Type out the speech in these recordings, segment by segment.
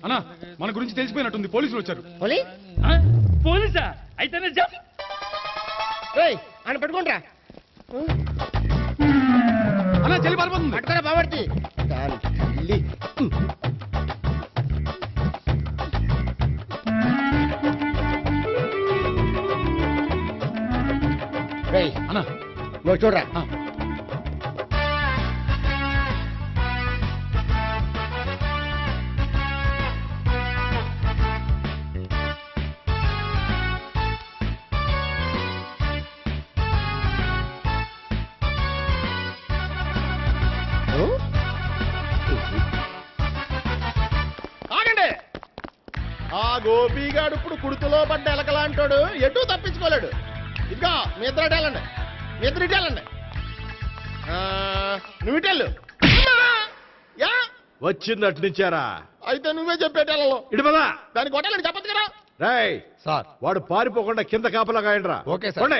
అన్నా మన గురించి తెలిసిపోయినట్టుంది, పోలీసులు వచ్చారు. పోలీసా? అయితేనే అని పట్టుకుంటా అన్నా చెల్లి పారిపోతుంది. పట్టుకురా బాబర్తి దాని తల్లి. అన్నా నువ్వు చూడరా. ఆ గోపిగాడు ఇప్పుడు కుడుతులో పడ్డ ఎలకలాంటాడు, ఎటు తప్పించుకోలేడు. ఇదిగో మీ ఇద్దరు ఇటాలండి, మీ ఇద్దరు ఇటాలండి. నువ్వు ఇటెళ్ళు. వచ్చిందటు నుంచారా? అయితే నువ్వే చెప్పేటాలో ఇటు పదా. దానికి కొట్టాలని చెప్పదు కదా. రేయ్ సార్, వాడు పారిపోకుండా కింద కాపలా కాయండిరా. Okay sir.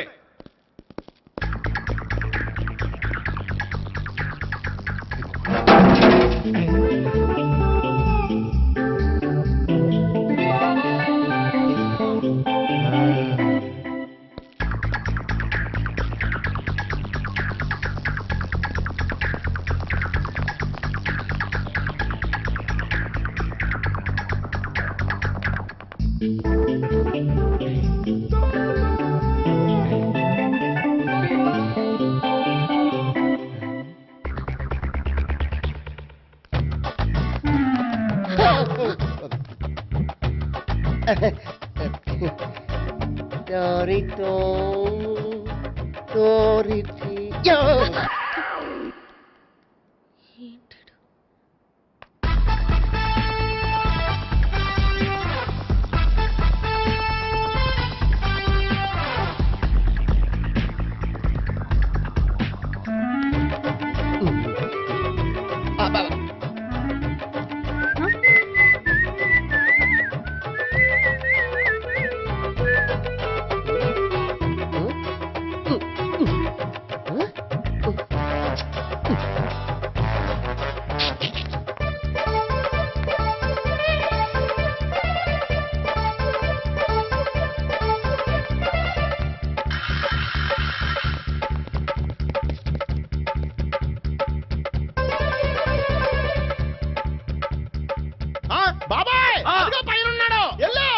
Torito, Toriti. బాబాయ్ పైన ఉన్నాడు, ఎల్లో.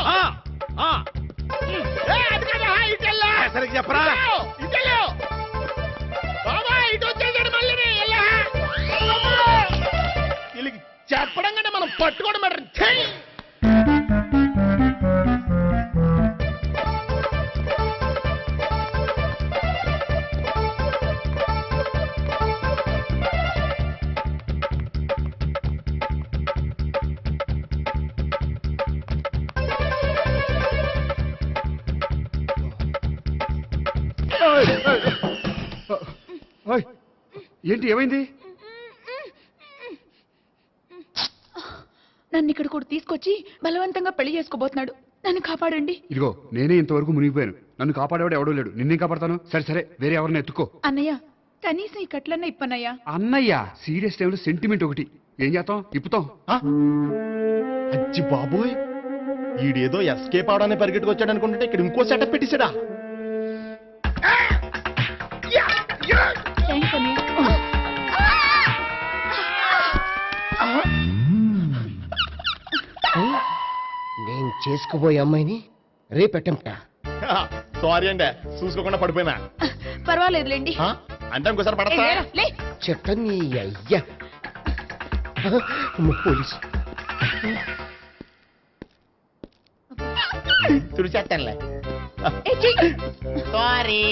సరిగ్గా చెప్పరా? ఇటెళ్ళు బాబాయ్, ఇటు వచ్చేసాడు మళ్ళీ. వీళ్ళకి చెప్పడం కంటే మనం పట్టుకోవడం బెటర్. ఏంటి, ఏమైంది? నన్ను ఇక్కడ కూడా తీసుకొచ్చి బలవంతంగా పెళ్లి చేసుకోబోతున్నాడు. నన్ను కాపాడండి. ఇదిగో నేనే ఇంతవరకు మునిగిపోయాను, నన్ను కాపాడేవాడు ఎవడూ లేడు. నిన్నేం కాపాడతాను? సరే సరే, వేరే ఎవరిని ఎత్తుకో. అన్నయ్య, కనీసం ఈ కట్లన్నా ఇప్పనయ్యా. అన్నయ్య సీరియస్ టైంలో సెంటిమెంట్ ఒకటి. ఏం చేస్తాం? ఇప్పుతాం. అచ్చి బాబోయ్, ఈడేదో ఎస్కేప్ అవడానికి పరిగెట్టుకొచ్చాడు అనుకుంటే ఇక్కడ ఇంకో సెటప్ పెట్టేశాడా? థ్యాంక్స్ అన్నయ్య. నేను చేసుకుపోయే అమ్మాయిని రేపెట్టంట. సారీ అండి, చూసుకోకుండా పడిపోయినా. పర్వాలేదులేండి. అంటే ఇంకోసారి పడతా. చెత్త నీ అయ్యా. పోలీసు తుడిచేస్తానులే. సారీ.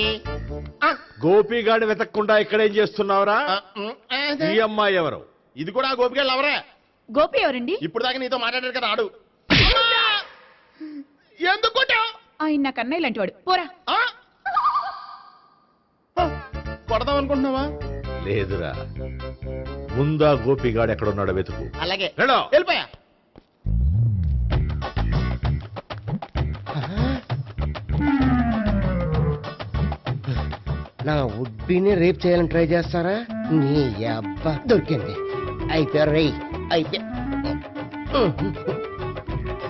గోపిగాడిని వెతకకుండా ఇక్కడేం చేస్తున్నావురా? ఈ అమ్మాయి ఎవరు? ఇది కూడా గోపిగాళ్ళు ఎవరే? గోపి ఎవరండి? ఇప్పుడు దాకా నీతో మాట్లాడారు కదా ఆడు. ఎందుకు ఆయన నాకు అన్నయ్య లాంటి వాడు. పోరా. కొడదాం అనుకుంటున్నావా? లేదురా, ముందా గోపిగాడు ఎక్కడున్నాడో వెతుకు. అలాగే వెళ్ళో. వెళ్ళిపోయా. నా ఉడ్బీని రేప్ చేయాలని ట్రై చేస్తారా? నీ అబ్బా దొరికింది. అయిపోయారు రేయ్, అయిపోయా.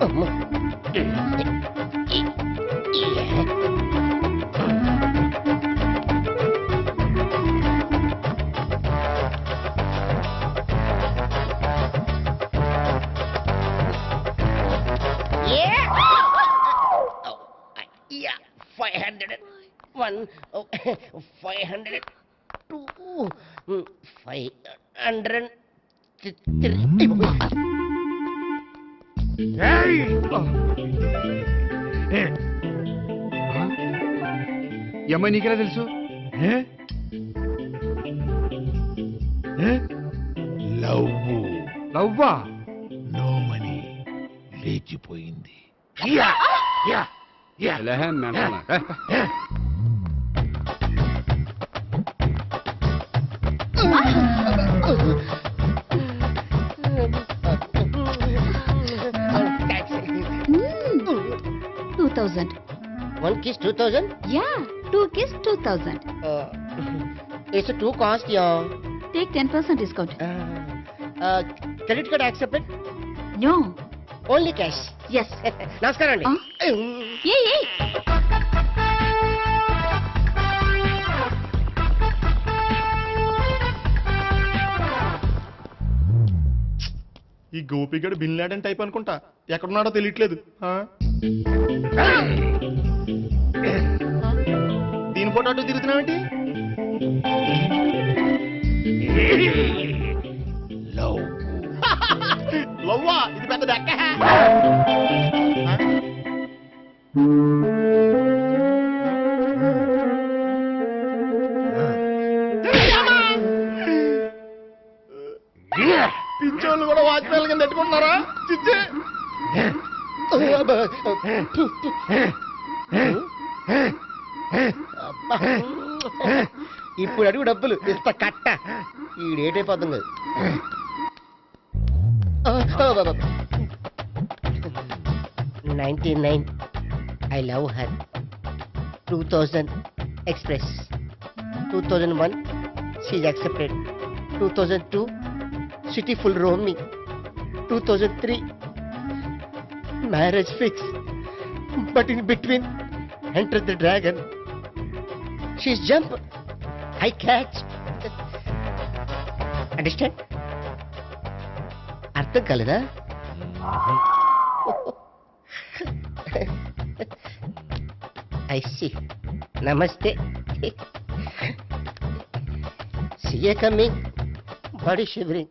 అమ్మ. Yeah, 500. 1, 500. 2, 500. 3. ఈ అమ్మాయి నీకెలా తెలుసు? లవ్వా? నో మనీ లేచిపోయింది. ఎలాహే mental. Taxi. 2000. 1 kiss 2000. Yeah, 2 kiss 2000. It's a 2 cost, yeah. Take 10% discount. Credit card accepted? No. Only cash. Yes. నమస్కారం అండి. Hey. ఈ గోపిగడు బిన్ లాడెన్ టైప్ అనుకుంటా, ఎక్కడున్నాడో తెలియట్లేదు. దీని ఫోటో అటు తిరుగుతున్నావేంటి? లవ్వా? ఇది పెద్ద డెక్క. పించోళ్ళు కూడా వాచ్మెన్ కింద పెట్టుకుంటున్నారా? చిచ్చే. ఇప్పుడు అడుగు డబ్బులు ఇంత కట్ట ఈడేటైపోతాం కదా. 99. I love her. 2000 express. 2001 she's accepted. 2002 city full roaming. 2003 marriage fix. But in between entered the dragon. She's jump. I catch. Understand? అర్థం కాలేదా? I see. Namaste. See you coming. Body shivering.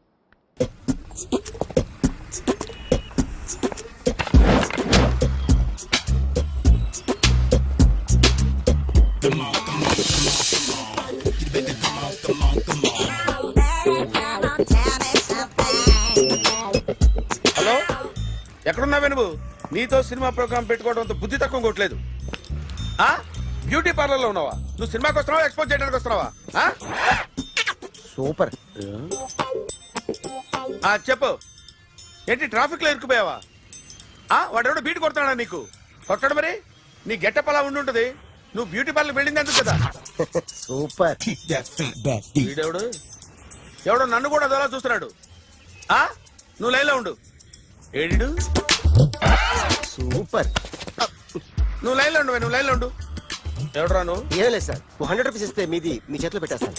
Hello, ఎక్కడున్నావే నువ్వు? నీతో cinema programme పెట్టుకోవడంతో బుద్ధి తక్కువ కొట్టలేదు. Beauty parlour లో ఉన్నావా? నువ్వు సినిమాకి వస్తున్నావా, ఎక్స్పోజ్ చేయడానికి వస్తున్నావా? సూపర్. చెప్పు, ఏంటి ట్రాఫిక్ లో ఇరుక్కుపోయావా? వాడెవడో బీట్ కొడతాడా నీకు? కొట్టాడు మరి. నీ గెట్టప్ అలా ఉండుంటది. నువ్వు బ్యూటీ పార్లర్ వెళ్ళింది ఎందుకు కదా? సూపర్. వీడెవడు? ఎవడో నన్ను కూడా అదోలా చూస్తున్నాడు. నువ్వు లైన్లో ఉండు. ఏడు సూపర్. నువ్వు లైన్లో ఉండు, నువ్వు లైన్లో ఉండు. ఎవడరా నువ్వు? ఏం లేదు సార్, 100 రూపీస్ ఇస్తే మీది మీ చేతిలో పెట్టేస్తాను.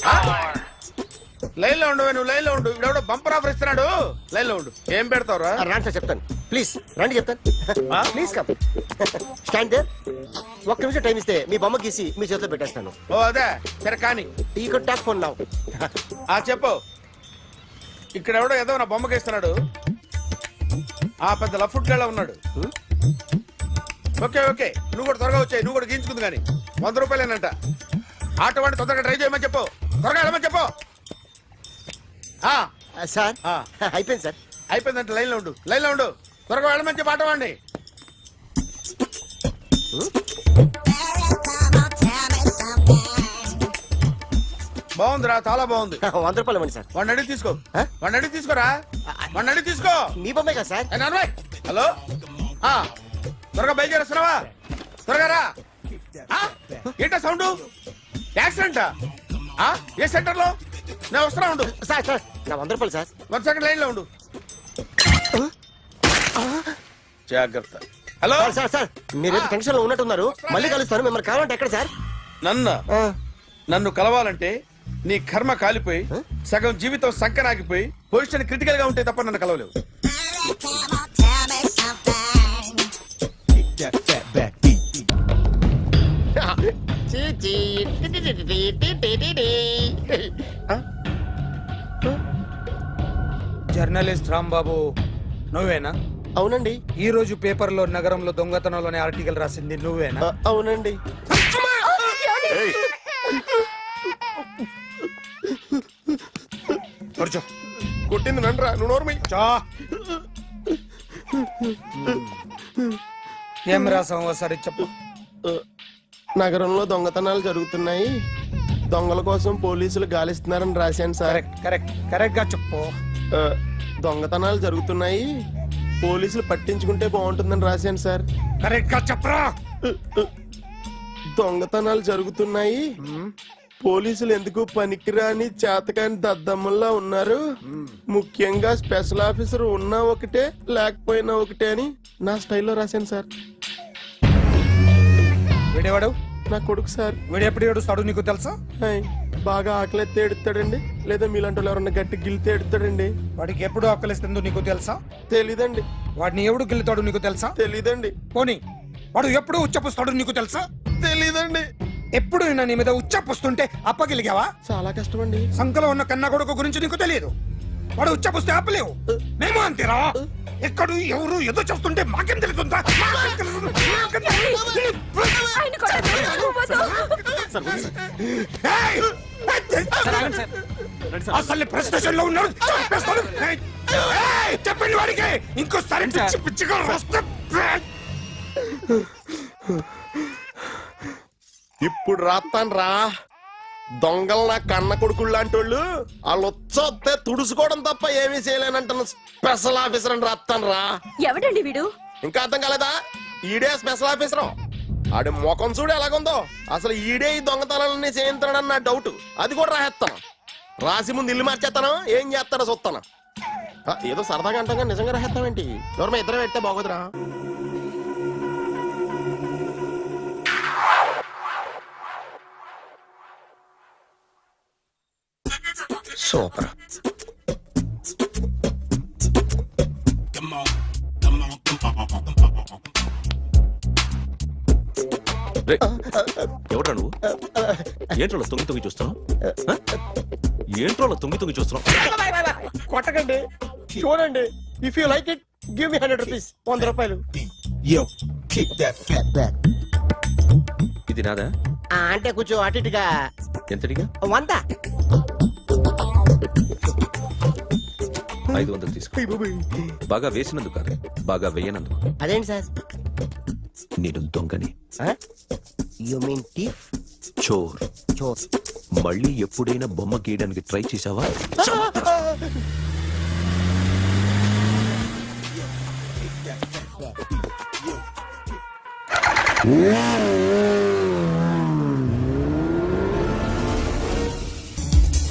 లైన్లో ఉండు, నువ్వు లైన్లో ఉండు. ఇవిడెవడో బంపర్ ఆఫర్ ఇస్తున్నాడు. లైన్లో ఉండు. ఏం పెడతావురా? రాండి సార్, చెప్తాను. ప్లీజ్ రండి, చెప్తాను. Please come. Stand there. 1 నిమిషం టైం ఇస్తే మీ బొమ్మ గీసి మీ చేతిలో పెట్టేస్తాను. ఓ అదే సరే కానీ. ఈ కుడ్ టాక్ ఫోన్ నౌ. చెప్పు. ఇక్కడ ఎవడో ఏదో నా బొమ్మకి ఇస్తున్నాడు. పెద్ద లఫ్ట్ గళ్ళ ఉన్నాడు. ఓకే ఓకే, నువ్వు కూడా త్వరగా వచ్చాయి. నువ్వు కూడా గీంచుకుంది కానీ 100 రూపాయలేనంట. ఆటో వాడిని తొందరగా ట్రై చేయమని చెప్పు. త్వరగా వెళ్ళమని చెప్పు. సార్ అయిపోయింది సార్. అయిపోయిందంట. లైన్లో ఉండు, లైన్లో ఉండు. త్వరగా వెళ్ళమని చెప్పు ఆటో వాడిని. బాగుందిరా, చాలా బాగుంది. 100 రూపాయలు ఇవ్వండి సార్. వాడిని అడిగి తీసుకో. వాడిని అడిగి తీసుకోరా. వాడిని అడిగి తీసుకో. మీ బొమ్మే కదా సార్. హలో, త్వరగా బయలుదేరేస్తున్నావా? త్వరగా రా. ఏంటా సౌండ్? యాక్సిడెంటా? ఏ సెంటర్ లో? నేను వస్తున్నా ఉండు. సార్ సార్, నా 100 రూపాయలు సార్. 1 సెకండ్ లైన్ లో ఉండు. జాగ్రత్త. హలో సార్ సార్ సార్ మీరేదో టెన్షన్ లో ఉన్నట్టున్నారు. మళ్ళీ కలుస్తాను. మిమ్మల్ని కావాలంటే ఎక్కడ సార్? నన్ను కలవాలంటే నీ కర్మ కాలిపోయి సగం జీవితం సంకనాగిపోయి పొజిషన్ క్రిటికల్ గా ఉంటే తప్ప నన్ను కలవలేవు. జర్నలిస్ట్ రాంబాబు నువ్వేనా? అవునండి. ఈ రోజు పేపర్లో నగరంలో దొంగతనంలోనే ఆర్టికల్ రాసింది నువ్వేనా? అవునండి. కూర్చో. కొట్టింది నండ్రా, నువ్వు నోర్మి. చా. ఏం రాసావు ఒకసారి చెప్పు. నగరంలో దొంగతనాలు జరుగుతున్నాయి, దొంగల కోసం పోలీసులు గాలిస్తున్నారని రాశాను సార్. కరెక్ట్ కరెక్ట్ కరెక్ట్ గా చెప్పు. దొంగతనాలు జరుగుతున్నాయి, పోలీసులు పట్టించుకుంటే బాగుంటుందని రాశాను సార్. కరెక్ట్ గా చెప్పరా. దొంగతనాలు జరుగుతున్నాయి, పోలీసులు ఎందుకు పనికిరాని చేతకాని దద్దమ్మల్లా ఉన్నారు, ముఖ్యంగా స్పెషల్ ఆఫీసర్ ఉన్నా ఒకటే లేకపోయినా ఒకటే అని నా స్టైల్లో రాశాను సార్. వీడేవాడు? నా కొడుకు సార్. వీడు ఎప్పుడు ఏడుస్తాడు నీకు తెలుసా? హాయ్, బాగా ఆకలిస్తే ఎడుతాడండి, లేదా మీలాంటి వాళ్ళు ఎవరన్నా గట్టి గిల్తే ఎడుతాడండి. వాడికి ఎప్పుడు ఆకలిస్తుందో నీకు తెలుసా? తెలీదండి. వాడిని ఎవడు గిల్లుతాడు నీకు తెలుసా? తెలీదండి. పోనీ వాడు ఎప్పుడు ఉచ్చపుస్తాడు నీకు తెలుసా? తెలీదండి. ఎప్పుడు నిన్న నీ మీద ఉచ్చపుస్తుంటే అప్పగిలిగావా? చాలా కష్టమండి. సంకలో ఉన్న కన్నా కొడుకు గురించి నీకు తెలియదు. వాడు ఉచ్చపుస్తే ఆపలేవు. మేము అంతేరా. ఎక్కడు ఎవరు ఏదో చేస్తుంటే మాకేం తెలుస్తుందా? ఏయ్! అసలు ప్రెస్ స్టేషన్ లో ఉన్నాడు. చంపేస్తాను. ఏయ్! చెప్పండి వాడికి ఇంకోసారి పిచ్చి పిచ్చిగా వస్తే ఇప్పుడు రాత్తాను రా. దొంగలు నా కన్న కొడుకులు లాంటి వాళ్ళు వాళ్ళు వచ్చొస్తే తుడుచుకోవడం తప్ప ఏమీ చేయలేనంటున్న స్పెషల్ ఆఫీసర్ అని రాత్తాను రా. ఎవడండి వీడు? ఇంకా అర్థం కాలేదా? ఈడే స్పెషల్ ఆఫీసర్. ఆడి ముఖం చూడు ఎలాగుందో. అసలు ఈడే ఈ దొంగతనాలన్నీ చేయించాడని నా డౌట్. అది కూడా రాసేస్తాను. రాసి ముందు ఇల్లు మార్చేస్తాను, ఏం చేస్తాడో చూస్తాను. ఏదో సరదాగా అంటాం, నిజంగా రాసేస్తామేంటి? ఎవరన్నా ఇద్దరం పెడితే బాగోదురా. సూపర్. ఎవడ్రా నువ్వు? ఏంట్రోళ్ళ తొంగి తొంగి చూస్తున్నావు? ఏంట్రోళ్ళ తొంగి తొంగి చూస్తున్నావు? కొట్టకండి, చూడండి. If you like it give me 100 rupees. 100 రూపాయలు. ఇది నాదా? అంటే కొంచెం అటు ఇటుగా. ఎంతడిగా? 100. 500 తీసుకో. బాగా వేసినందుకు కాదు, బాగా వేయనందుకు. అదేంటి సార్? నేను దొంగని. You mean thief? చోర్. చోర్. మళ్ళీ ఎప్పుడైనా బొమ్మ గీయడానికి ట్రై చేసావా?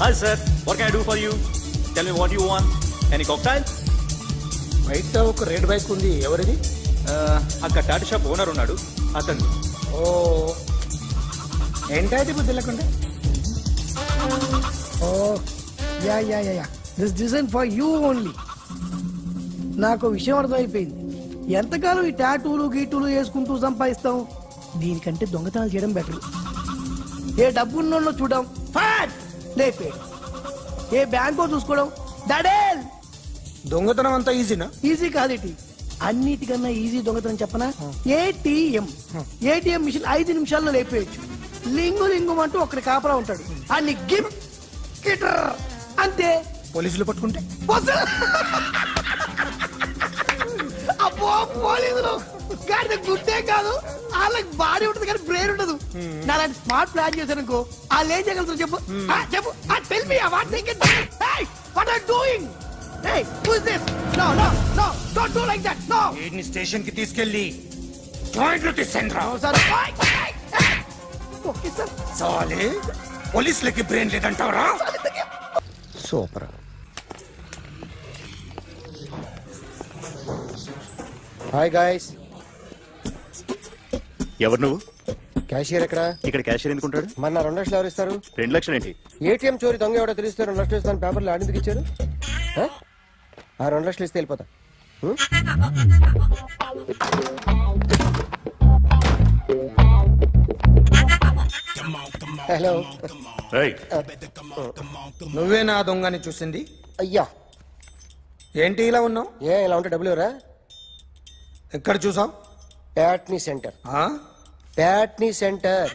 Hi sir, what can I do for you? Tell me what you want. Any cocktail? బయట ఒక రెడ్ బైక్ ఉంది. ఎవరిది? అక్కడ టాటా షాప్ ఓనర్ ఉన్నాడు, అతను. ఓ ఏంటది బుద్ధి లేకుండా? Oh yeah yeah yeah yeah this design for you only. నాకు విషయం అర్థమైపోయింది. ఎంతకాలం ఈ టాటూలు గీటూలు వేసుకుంటూ సంపాదిస్తాం? దీనికంటే దొంగతనాలు చేయడం బెటర్. ఏ డబ్బున్నోళ్ళు చూడడం ఫాట్ లేపే, ఏ బ్యాంకో చూసుకోవడం దడేల్. దొంగతనం అంతా ఈజీనా? ఈజీ కాదేటి, అన్నిటికన్నా ఈజీ దొంగతనం చెప్పనా? ఏటీఎం. ఏటీఎం మిషన్ 5 నిమిషాల్లో లేపేయచ్చు. లింగు లింగు అంటూ ఒకటి కాపలా ఉంటాడు, అన్ని గిమ్ గిటర్ అంతే. పోలీసులు పట్టుకుంటే అబ్బో పోలీసులు గాడి గుట్టే కాదు, వాళ్ళకి బాడీ ఉంటుంది కానీ బ్రెయిన్ ఉండదు. నాలాంటి స్మార్ట్ ప్లాన్ చేశాను వాళ్ళు ఏం చేయగలుగుతారు చెప్పు? చెప్పు. Tell me what they can do. Hey what are doing? Hey who is this? No no no don't do like that. No. వీడిని స్టేషన్ కి తీసుకెళ్ళి జాయింట్లు తీసేంద్రా. Sir okay sir. చాలే, పోలీసులకి బ్రెయిన్ లేదంటావరా? సూపర్. Hi guys. ఎవరు నువ్వు? క్యాషియర్ ఎక్కడ? ఇక్కడ క్యాషియర్ ఎందుకుంటాడు? మన 2 లక్షలు ఎవరు ఇస్తారు? 2 లక్షలు ఏంటి? ఏటీఎం చోరీ దొంగ ఎవడో తెలిస్తే 2 లక్షలు ఇస్తాను పేపర్లు ఆడిందుకు ఇచ్చారు. ఆ 2 లక్షలు ఇస్తే వెళ్ళిపోతా. హలో. ఏయ్, నువ్వే నా దొంగని చూసింది? అయ్యా, ఏంటి ఇలా ఉన్నావు? ఇలా ఉంటే డబ్బులు ఎవరా? ఎక్కడ చూసావు? ప్యాట్నీ సెంటర్. ప్యాట్నీ సెంటర్.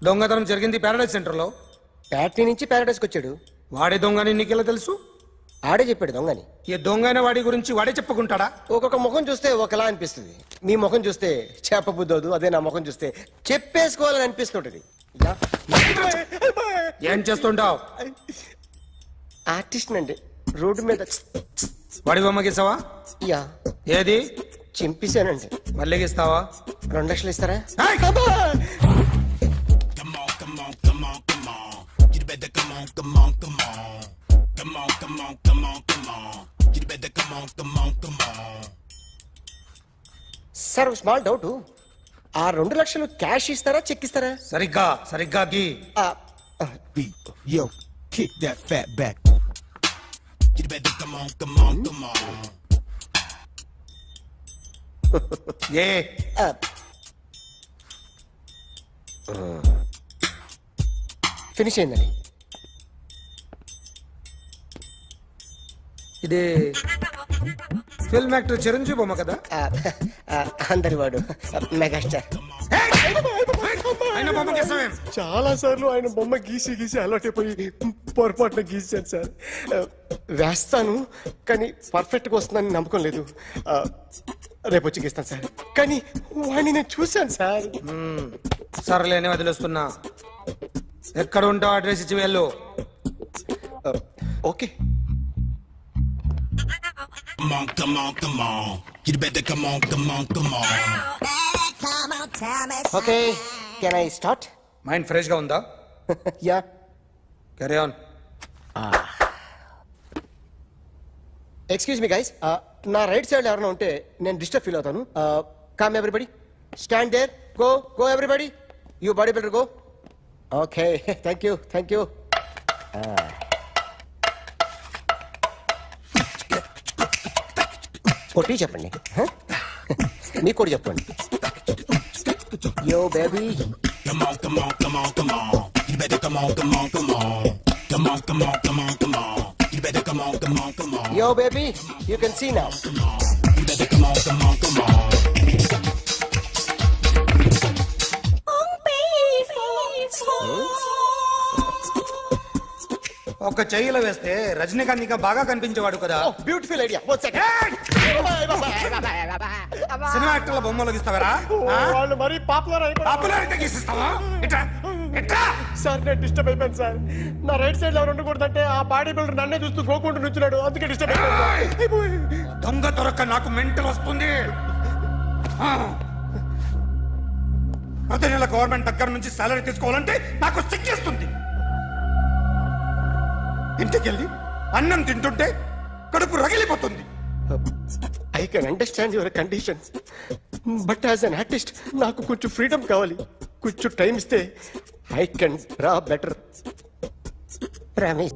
దొంగతనం జరిగింది ప్యారడైజ్ సెంటర్ లో. ప్యాట్నీ నుంచి ప్యారడైస్కి వచ్చాడు. వాడే దొంగని నీకెలా తెలుసు? ఆడే చెప్పాడు దొంగని. ఈ దొంగైన వాడి గురించి వాడే చెప్పుకుంటాడా? ఒక్కొక్క ముఖం చూస్తే ఒకలా అనిపిస్తుంది. మీ ముఖం చూస్తే చెప్పబుద్దోదు, అదే నా ముఖం చూస్తే చెప్పేసుకోవాలని అనిపిస్తుంటది. ఏం చేస్తుంటావు? ఆర్టిస్ట్ అండి. రోడ్డు మీద వాడి బొమ్మ గీసావా? యా, ఏది? చింపేశానండి. మళ్ళీ గీస్తావా? 2 లక్షలు ఇస్తారా? Sir, small doubt. ఆ 2 లక్షలు క్యాష్ ఇస్తారా, చెక్ ఇస్తారా? సరిగ్గా గీ. Yo, kick that fat back. You better come on. A finish అయిందండి. ఇది ఫిల్మ్ యాక్టర్ చిరంజీవి బొమ్మ కదా? అందరి వాడు మెగాస్టార్. ఆయన బొమ్మ గీసావేం? చాలా సార్లు ఆయన బొమ్మ గీసి అలవాటైపోయి పొరపాటున గీసాను సార్. వేస్తాను, కానీ పర్ఫెక్ట్ గా వస్తుందని నమ్మకం లేదు. రేపు వచ్చి గీస్తాను సార్. కానీ వాడిని నేను చూశాను సార్. సర్లేని వదిలేస్తున్నా. ఎక్కడ ఉంటావు అడ్రస్ ఇచ్చి వెళ్ళు. Okay. Come on. You better come on. Okay, can I start? Mind fresh గా ఉందా? Yeah. Carry on. Excuse me guys, నా రైట్ సైడ్ ఎవరైనా ఉంటే నేను డిస్టర్బ్ ఫీల్ అవుతాను. Come everybody, stand there, go everybody, you body builder go. Okay, thank you. కొట్టి చెప్పండి, మీకు కూడా చెప్పండి. Yo baby, Come on. You better come on. Come on. You better come on. Yo baby, you can see now. You better come on. ఒక చెయ్యిలో వేస్తే రజనీకాంత్ ఇంకా బాగా కనిపించేవాడు కదా. Beautiful idea. సినిమా యాక్టర్ల బొమ్మలు గీస్తావరా? వాళ్ళు మరీ పాపులారిటీ గీసిస్తావా? ఇట్రా. సార్, నేను డిస్టర్బ్ అయిపోయాను సార్. నా రైట్ సైడ్ ఎవరు ఉండకూడదంటే ఆ బాడీ బిల్డర్ నన్నే చూస్తూ గోకుంటూ నుంచున్నాడు, అందుకే డిస్టర్బ్ అయిపోయాను. దొంగ దొరక్క నాకు మెంటల్ వస్తుంది. ప్రతి నెల గవర్నమెంట్ దగ్గర నుంచి సాలరీ తీసుకోవాలంటే నాకు సిగ్గేస్తుంది. ఇంటికెళ్ళి అన్నం తింటుంటే కడుపు రగిలిపోతుంది. I can understand your conditions, but as an artist నాకు కొంచెం ఫ్రీడమ్ కావాలి. కొంచెం టైం ఇస్తే I can draw better. Promise.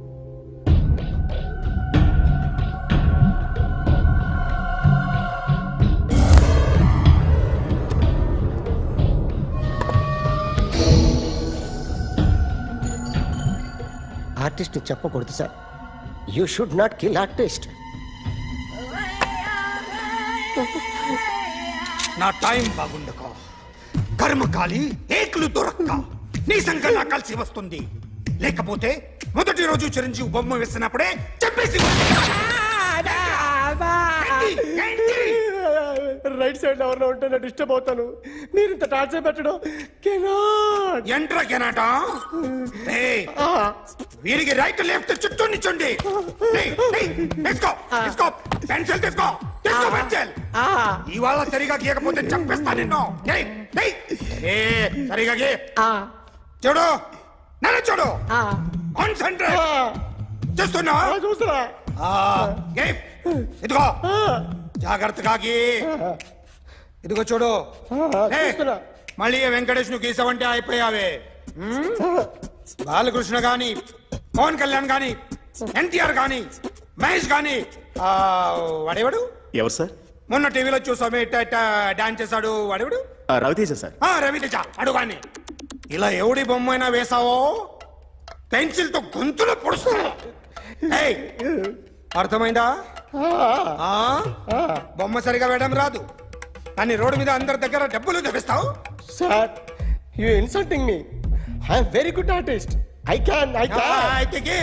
Artist చెప్పకూడదు sir. You should not kill artist. నా టైం బాగుండక కర్మకాలి ఏకులు దొరక్క నీ సంఘం నాకు కలిసి వస్తుంది. లేకపోతే మొదటి రోజు చిరంజీవి బొమ్మ వేసినప్పుడే చెప్పేసి రైట్ సైడ్ ఎవరిలో ఉంటే నేను డిస్టర్బ్ అవుతాను. మీరు ఇంత టార్చర్ పెట్టడం ఎంట్రా కెనాట. వీరికి రైట్ లెఫ్ట్ చుట్టూ నిచ్చండి. పెన్సిల్ తీసుకో. ఇవాళ సరిగా గీయకపోతే చంపేస్తా నిన్ను. సరిగా గీ. చూడు, నన్ను చూడు. కాన్సంట్రేట్ చేస్తున్నా. చూస్తున్నా. ఇదిగో జాగ్రత్తగా గీ. ఇదిగో చూడు. లే. చూస్తున్నా. మళ్ళీ వెంకటేష్ ను గీసావంటే అయిపోయావే. బాలకృష్ణ గాని, పవన్ కళ్యాణ్ గాని, ఎన్టీఆర్ గాని, మహేష్ గాని, వాడేవాడు ఎవరు సార్? మొన్న టీవీలో చూసామే డాన్స్ చేశాడు వాడేవాడు. రవితేజ సార్. రవితేజ అడుగాని. ఇలా ఎవడి బొమ్మ అయినా వేసావో పెన్సిల్ తో గొంతులో పొడుస్తున్నా. ఏయ్, అర్థమైందా? ఆ? బొమ్మ సరిగా వేయడం రాదు కానీ రోడ్డు మీద అందరి దగ్గర డబ్బులు తెప్పిస్తావు. Sir you insulting me. I'm very good artist. I can. అయితే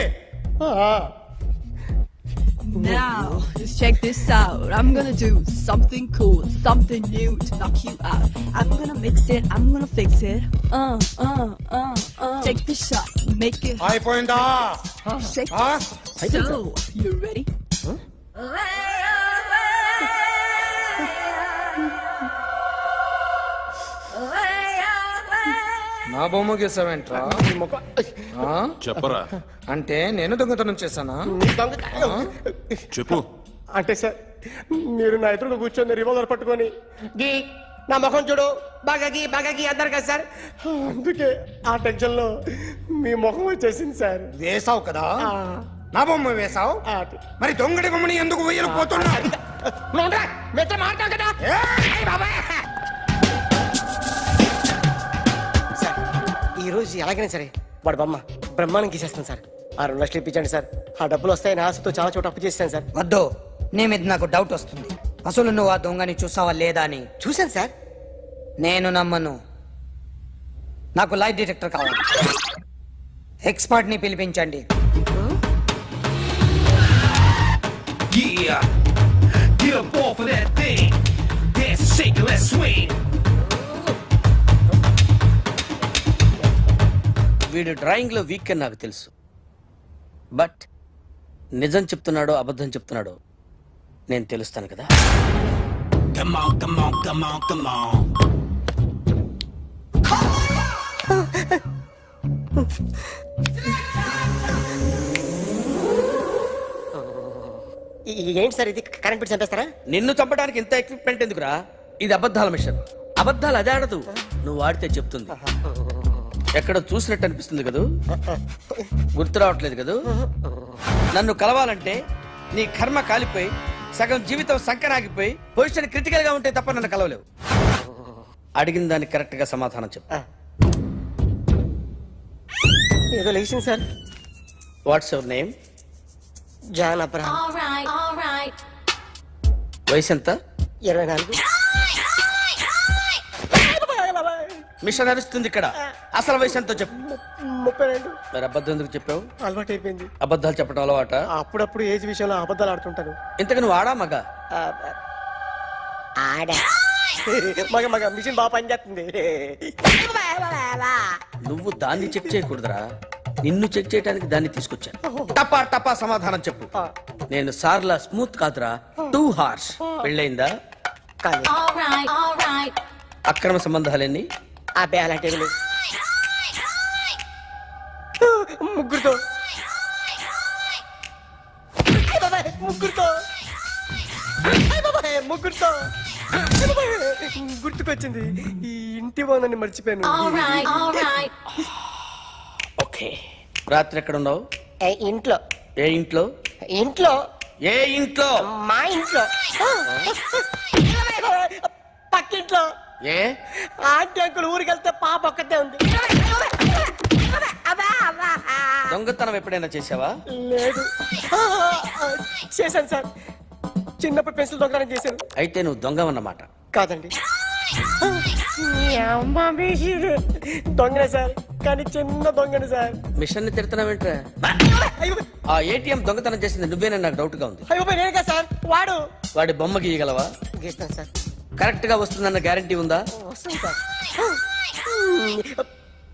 Now, just check this out. I'm gonna do something cool, something new to knock you out. I'm gonna mix it, I'm gonna fix it. Take the shot, make it అయిపోయిందా? shake. So, you ready? నా బొమ్మ గీసావేంట్రా? చెప్పరా. అంటే నేను దొంగతనం చేశానా? చెప్పు. అంటే సార్ మీరు నా ఎదురు కూర్చొని రివాల్వర్ పట్టుకొని గీ నా ముఖం చూడు బాగా గీ అన్నారు కదా సార్. అందుకే ఆ టెన్షన్ లో మీ ముఖం వచ్చేసింది సార్. వేసావు కదా, నా బొమ్మ వేసావు. మరి దొంగడి బొమ్మని ఎందుకు వేయలు పోతున్నా? మాట్లాడు కదా సార్. ఈ రోజు ఎలాగైనా సరే వాడు బొమ్మ బ్రహ్మాండం గీసేస్తాను సార్. 6 లక్షలు ఇప్పించండి సార్. ఆ డబ్బులు వస్తాయని ఆశతో చాలా చోట అప్పు చేస్తాను సార్. వద్దు, నీ మీద నాకు డౌట్ వస్తుంది. అసలు నువ్వు ఆ దొంగని చూసావా లేదా అని. చూశాను సార్. నేను నమ్మను. నాకు లైట్ డిటెక్టర్ కావాలి. ఎక్స్పర్ట్ ని పిలిపించండి. Yeah, get up off of that thing. Dance and shake and let's swing. వీడు డ్రాయింగ్ లో వీక్ అని నాకు తెలుసు. బట్ నిజం చెప్తున్నాడో అబద్ధం చెప్తున్నాడో నేను తెలుస్తాను కదా. Come on, come on, come on, come on. ఏంటి సార్ ఇది? కరెంట్ బిల్ చంపేస్తారా? నిన్ను చంపడానికి ఇంత ఎక్విప్మెంట్ ఎందుకురా? ఇది అబద్ధాల మిషన్. అబద్ధాలు అదే ఆడదు, నువ్వు ఆడితే చెప్తుంది. ఎక్కడ చూసినట్టు అనిపిస్తుంది కదూ, గుర్తు రావట్లేదు కదూ. నన్ను కలవాలంటే నీ కర్మ కాలిపోయి సగం జీవితం సంకరాగిపోయి పొజిషన్ క్రిటికల్ గా ఉంటే తప్ప నన్ను కలవలేవు. అడిగిన దానికి కరెక్ట్ గా సమాధానం చెప్పు. ఏదో లేచింది sir. What's your name? John Abraham. వయసు ఎంత? 24. మిషన్ నడుస్తుంది ఇక్కడ. అసలు వయసు ఎంతో చెప్పు. 32. మరి అబద్ధం ఎందుకు చెప్పావు? అలవాటు అయిపోయింది. అబద్ధాలు చెప్పడం అలవాట? అప్పుడప్పుడు ఏజ్ విషయంలో అబద్ధాలు ఆడుతుంటాను. ఇంతకు నువ్వు ఆడా మగ? ఆడా. మగ మిషన్ బాగా పనిచేస్తుంది. నువ్వు దాన్ని చెక్ చేయకూడదురా, నిన్ను చెక్ చేయడానికి దాన్ని తీసుకొచ్చాను. టపా టపా సమాధానం చెప్పు. నేను సార్లా స్మూత్ కాదురా, టూ హార్ష్. పెళ్ళయిందా? అక్రమ సంబంధాలన్నీ? అబ్బే అలాంటి ముగ్గురుతో గుర్తుకొచ్చింది. ఈ ఇంటి బాగుందని మర్చిపోయాను. ఓకే. రాత్రి ఎక్కడ ఉన్నావు? ఇంట్లో. ఏ ఇంట్లో? ఇంట్లో. ఏ ఇంట్లో? మా ఇంట్లో. పక్కింట్లో. ఏ ఆంటీ అంకుల్ ఊరికి వెళ్తే పాప ఒక్కతే ఉంది. దొంగతనం ఎప్పుడైనా చేసావా? లేదు. చేశాను సార్. చిన్నప్పుడు పెన్సిల్ దొంగతనం చేశాను. అయితే నువ్వు దొంగవన్నమాట. కాదండి, దొంగనే సార్, కానీ చిన్న దొంగని సార్. మిషన్ ని తిడుతున్నావేంట్రా? ఆ ఏటీఎం దొంగతనం చేసింది నువ్వేనని నాకు డౌట్ గా ఉంది. అయ్యో నేనే కదా సార్. వాడి బొమ్మ గీయగలవా? గీస్తాను సార్. కరెక్ట్ గా వస్తుందన్న గ్యారంటీ ఉందా? వస్తాను సార్.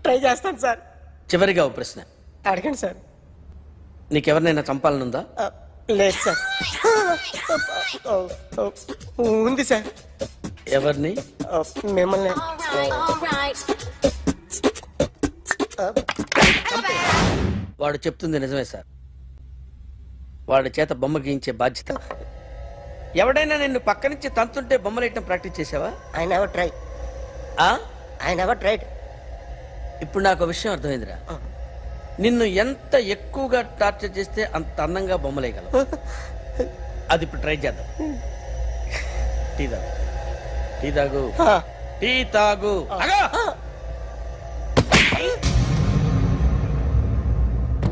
ట్రై చేస్తాను సార్. చివరిగా ఓ ప్రశ్న అడగండి సార్. నీకెవరినైనా చంపాలనుందా? లేదు సార్. ఉంది సార్. ఎవరిని? మిమ్మల్ని. వాడు చెప్తుంది నిజమే సార్. వాడి చేత బొమ్మ గీయించే బాధ్యత ఎవడైనా నిన్ను పక్క నుంచి తంతుంటే బొమ్మలేయటం ప్రాక్టీస్ చేసావా? I never try. I never tried. ఇప్పుడు నాకు విషయం అర్థమైందిరా. నిన్ను ఎంత ఎక్కువగా టార్చర్ చేస్తే అంత అందంగా బొమ్మలేయగలవు. అది ఇప్పుడు ట్రై చేద్దాం. టీ తాగు, టీ తాగు, టీ తాగు.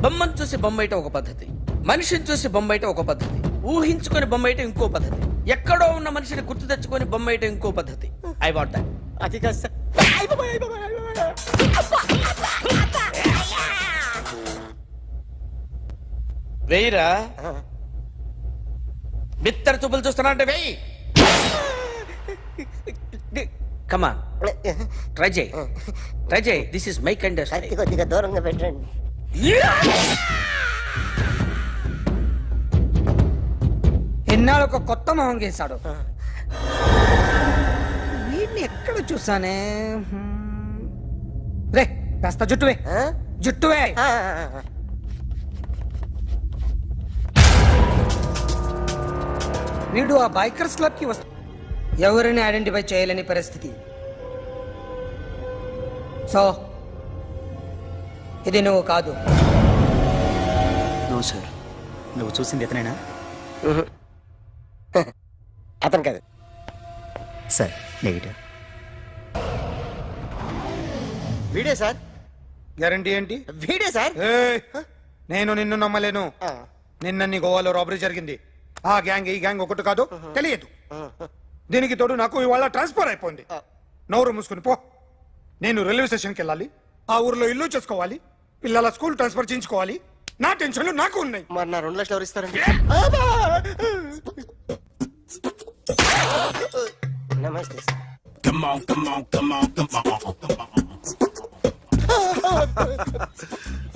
బొమ్మను చూసి బొమ్మయటం ఒక పద్ధతి, మనిషిని చూసి బొమ్మయటం ఒక పద్ధతి, ఊహించుకొని బొమ్మయటం ఇంకో పద్ధతి, ఎక్కడో ఉన్న మనిషిని గుర్తు తెచ్చుకొని బొమ్మయటం ఇంకో పద్ధతి. I want that. అది కాదు సార్. వెయ్యిరా. బిత్తర చూపులు చూస్తున్నా అంటే వెయ్యి. కమా, ట్రై చేయి, ట్రై చేయి. This is my kind of style. కొద్దిగా దూరంగా పెట్టండి. ఎన్నాళ్ళు ఒక కొత్త మొహం గీశాడు. వీడిని ఎక్కడ చూసానే? రే కాస్త జుట్టువే, జుట్టువే. వీడు ఆ బైకర్స్ క్లబ్ కి వస్తా, ఎవరిని ఐడెంటిఫై చేయలేని పరిస్థితి. సో ఇది నువ్వు కాదు. నో సార్, నువ్వు చూసింది ఎతనేనా? అతను కాదు సార్, నెగిటివ్. వీడే సార్. గ్యారంటీ ఏంటి? వీడే సార్. నేను నిన్ను నమ్మలేను. నిన్న గోవాలో రాబరీ జరిగింది. ఆ గ్యాంగ్ ఈ గ్యాంగ్ ఒకటి కాదు, తెలియదు. దీనికి తోడు నాకు ఇవాళ ట్రాన్స్ఫర్ అయిపోయింది. నోరు మూసుకుని పో. నేను రైల్వే స్టేషన్కి వెళ్ళాలి, ఆ ఊర్లో ఇల్లు చేసుకోవాలి, పిల్లల స్కూల్ ట్రాన్స్ఫర్ చేయించుకోవాలి. నా టెన్షన్లు నాకు ఉన్నాయి. మరి నా 2 లక్షలు ఎవరు ఇస్తారండి? నమస్తే సార్.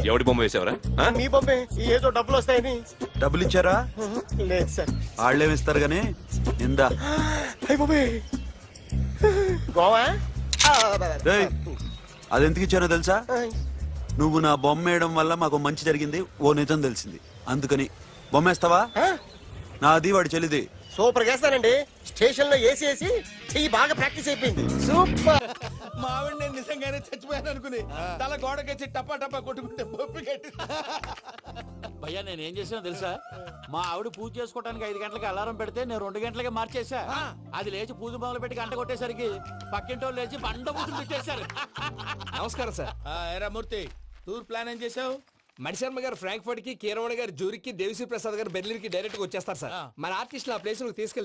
ఎవడి బొమ్మ వేసావరా? మీ బొమ్మే. ఏదో డబ్బులు వస్తాయని. డబ్బులు ఇచ్చారా? లేదు సార్. వాళ్ళేమిస్తారు గానీ ఇందా. అయ్య బాబే, గోవా. రేయ్, అది ఎందుకు ఇచ్చానో తెలుసా? నువ్వు నా బొమ్మ వేయడం వల్ల మాకు మంచి జరిగింది, ఓ నిజం తెలిసింది. అందుకని బొమ్మేస్తావా? నాది వాడి చెల్లిది. సూపర్ చేస్తానండి. స్టేషన్ లో ఏసీ వేసి చెయ్యి బాగా ప్రాక్టీస్ అయిపోయింది. సూపర్. మా ఆవిడ నేను నిజంగానే చచ్చిపోయాను అనుకుని తల గోడకొచ్చి టపా టపా కొట్టుకుంటే బొప్పి కట్టి. భయ్యా నేను ఏం చేసానో తెలుసా? మా ఆవిడ పూజ చేసుకోవడానికి 5 గంటలకి అలారం పెడితే నేను 2 గంటలకి మార్చేసా. అది లేచి పూజ మొదలు పెట్టి గంట కొట్టేసరికి పక్కింటి వాళ్ళు లేచి బండ పూజలు పెట్టేశారు. నమస్కారం సార్. ఏరా మూర్తి, టూర్ ప్లాన్ ఏం చేసావు? మణిశర్మ గారు ఫ్రాంక్ఫర్ట్ కి, కీరవాణ గారు జూరిక్ కి, దేవిశ్రీ ప్రసాద్ గారు బెర్లిన్ కి డైరెక్ట్ గా వచ్చేస్తారు సార్. మన ఆర్టిస్ట్ ఆ ప్లేస్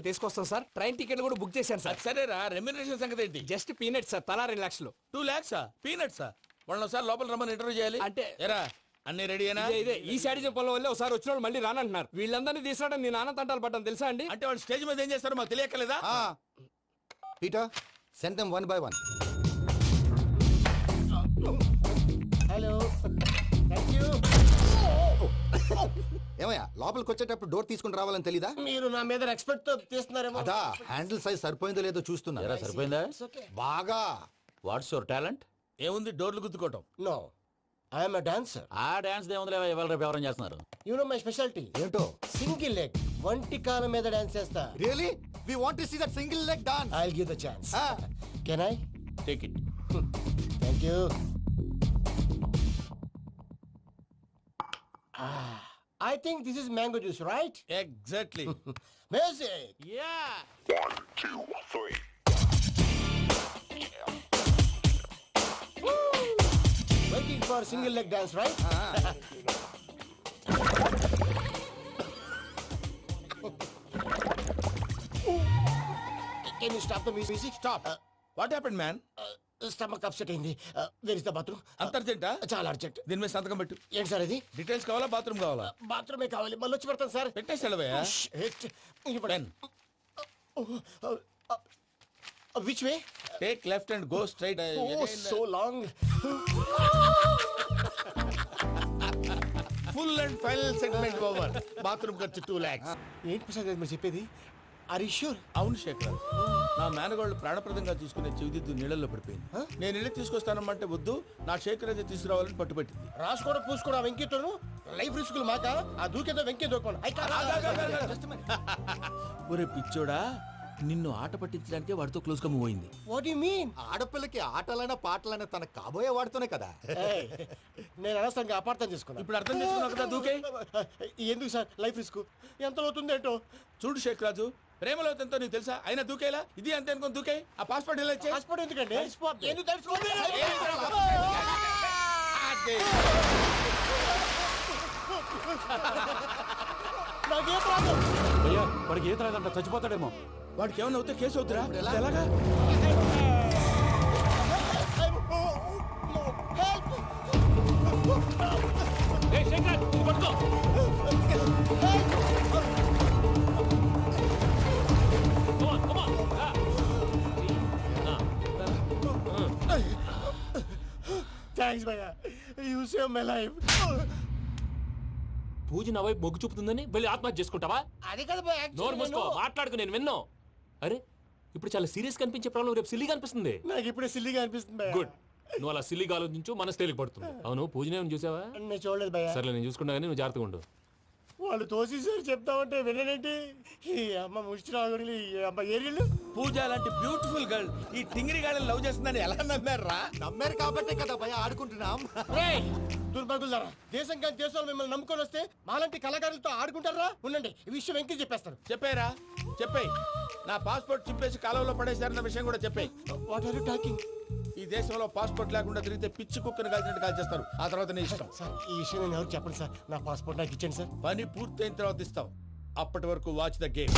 తీసుకొస్తాం సార్. ట్రైన్ టికెట్ కూడా బుక్ చేశాను సార్. సరేరా, రెమ్యూనరేషన్ సంగతి ఏంటి? జస్ట్ పీనట్ సార్, తలా 2 లక్షలు. 2 lakhs పీనట్సా? వాళ్ళని ఒకసారి లోపల రమ్మని ఇంటర్వ్యూ చేయాలి. అంటే ఎరా అన్ని రెడీనా? ఇదే ఈ శాడిజం పొలం వల్ల ఒకసారి వచ్చిన వాళ్ళు మళ్ళీ రానంటున్నారు. వీళ్ళందరినీ తీసుకురావడం నేను నాన్న తంటాలు పడ్డాను తెలుసా అండి? అంటే వాళ్ళు స్టేజ్ మీద ఏం చేస్తారో మాకు తెలియక్కలేదా? Peter, send them 1 by 1. Hello, thank you. ఏమయ్యా, లోపలికి వచ్చేటప్పుడు డోర్ తీసుకుని రావాలని తెలీదా? మీరు నా మీద ఎక్స్పెక్ట్ తో తీస్తున్నారేమో. అదా, హ్యాండిల్ సైజ్ సరిపోయిందో లేదో చూస్తున్నా. సరిపోయిందా? బాగా. What's your talent? ఏముంది డోర్లు గుద్దుకోవటం? No, I'm a dancer. ఆ డాన్స్ దేవుందిలే, ఇవాళ రేపు ఎవరైనా చేస్తున్నారు. You know my speciality. ఏంటో? సింగిల్ లెగ్, వంటి కాలం మీద డాన్స్ చేస్తా. Really? We want to see that single leg dance. I will give the chance. Can I? Take it. Thank you. I think this is mango juice, right? Exactly. Music. Yeah. 1, 2, 3. Waiting for single leg dance, right? Can you stop the music? Stop. What happened, man? Stomach upset అయింది. Where is the bathroom? అంత అర్జెంటా? చాలా urgent. దీని మీద సంతకం పెట్టు. ఏంటి sir ఇది? Details కావాలా, బాత్రూమ్ కావాలా? బాత్రూమే కావాలి. మళ్ళీ వచ్చి పెడతాను సార్. పెట్టేసి వెళ్ళవయ్యా. Pen. Which way? Take left and go straight. Oh, so long. Full and final segment over. Bathroom ఖర్చు 2 lakhs. ఏంటి ప్రసాద్ గారు మీరు చెప్పేది? అరిష్యూర్ అవును శేఖర్, నా మేనగోళ్ళు ప్రాణప్రదంగా చూసుకునే చెవిదిద్దు నీళ్ళల్లో పడిపోయింది. నేను ఇల్లు తీసుకొస్తానమ్మంటే వద్దు, నా శేఖర్ అయితే తీసుకురావాలని పట్టుబట్టింది. రాసుకోవడం పూసుకోవడం వెంకీతోను లైఫ్ రిస్కులు మాక ఆ దూకేదో వెంకీ దూకోండి ఒరే పిచ్చోడా, నిన్ను ఆట పట్టించడానికే వాడితో క్లోజ్ గా మూవ్ అయింది. What you mean? ఆడపిల్లకి ఆటలైనా పాటలైనా తన కాబోయే వాడుతూనే కదా. నేను అనవసరంగా అపార్థం చేసుకున్నా. ఇప్పుడు అర్థం చేసుకున్నావు కదా దూకే. ఎందుకు సార్ లైఫ్ రిస్క్ ఎంత అవుతుంది ఏంటో? చూడు శేఖర్ రాజు, ప్రేమలో ఎంతో నీకు తెలుసా? అయినా దూకేలా ఇది అంతే అనుకుని దూకే. ఆ పాస్పోర్ట్ ఎలా ఇచ్చే? పాస్పోర్ట్ ఎందుకండి? ఎందుకు తెలుసుకోండి? నాకేం రాదు. వాడికి ఈత రాదంట, చచ్చిపోతాడేమో. వాడికి ఏమన్నా అవుతే కేసు అవుతురా? ఎలాగా? థ్యాంక్స్ భయ్యా, యూ సేవ్ మై లైఫ్. పూజ నా వైపు మొగ్గు చూపుతుందని వెళ్ళి ఆత్మహత్య చేసుకుంటావా? అది కదా భయ్యా, నోరు మూసుకో, మాట్లాడుకు, నేను విన్నో. అరే ఇప్పుడు చాలా సీరియస్ కనిపించే ప్రాబ్లం రేపు సిల్లీగా అనిపిస్తుంది. నాకు ఇప్పుడే సిల్లీగా అనిపిస్తుంది భయ్యా. గుడ్, నువ్వు అలా సిల్లీగా ఆలోచించు, మనసు తేలిక పడుతుంది. అవును, పూజనే చూసావా? నేను చూడలేదు భయ్యా. సరే నేను చూసుకుంటా కానీ నువ్వు జాగ్రత్తగా ఉండు. వాళ్ళు తోసేసారు చెప్తామంటే విననేంటి? ఈ అమ్మ ముష్టి రాగుడి అమ్మ ఏరియలు. పూజ లాంటి బ్యూటిఫుల్ గర్ల్ ఈ టింగిరి గాళ్ళని లవ్ చేస్తుందని ఎలా నమ్మారా? నమ్మారు కాబట్టే కదా భయ ఆడుకుంటున్నాం. దుర్భగులారా, దేశం కానీ దేశంలో మిమ్మల్ని నమ్ముకొని వస్తే మాలాంటి కళాకారులతో ఆడుకుంటారా? ఉండండి, ఈ విషయం వెంకీ చెప్పేస్తాను. చెప్పారా? చెప్పేయ్. నా పాస్పోర్ట్ చింపేసి కాలువలో పడేశారన్న విషయం కూడా చెప్పేయ్. What are you talking? ఈ దేశంలో పాస్పోర్ట్ లేకుండా తిరిగితే పిచ్చి కుక్కను కాల్చినట్టు కాల్చేస్తారు. ఆ తర్వాత నీ ఇష్టం. సార్ ఈ విషయం నేను ఎవరికి చెప్పండి సార్. నా పాస్పోర్ట్ నాకు ఇచ్చేయండి సార్. పని పూర్తయిన తర్వాత ఇస్తాం. అప్పటి వరకు వాచ్ ద గేమ్.